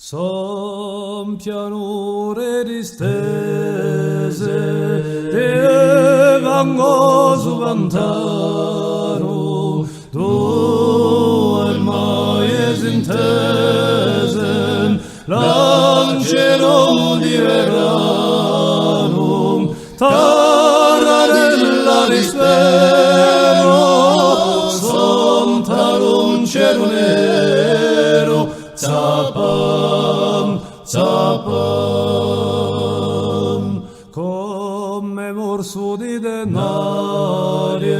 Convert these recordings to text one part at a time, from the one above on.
Son pianure distese e gangoso pantano dove mai esintesen l'angelo di verano taranella dispero son talun cielo nero Zapam, zapam, come morso di denarie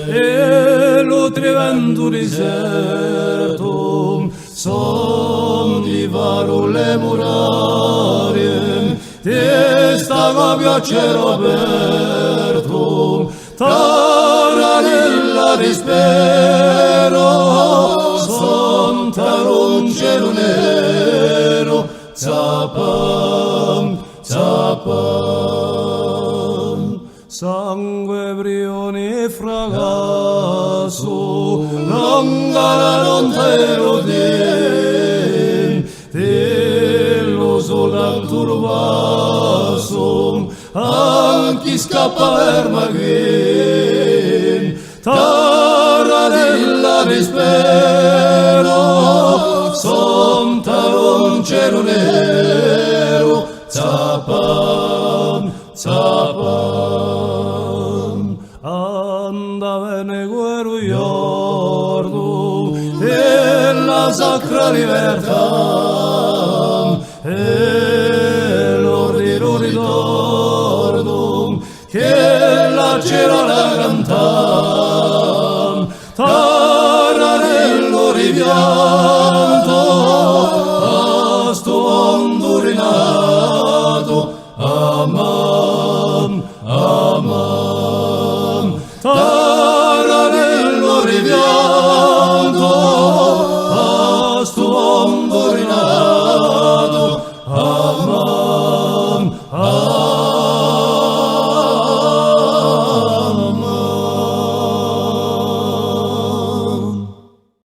e lo trivento deserto, son di varule murarie, ti stava piacere aperto, taranella dispero, son talun cielo nero, zapam, zapam, sangue brioni fragasso, longa non te lo din, te lo sol turbasso, anche scappa per maghin, taranella dispero, son talun cielo nero, zapam, zapam, andavene guerro iordo, e la sacra libertà, e l'ordine ritorno, che la cielo la cantam, taranello ripianto, a sto mondo rinato, aman, aman.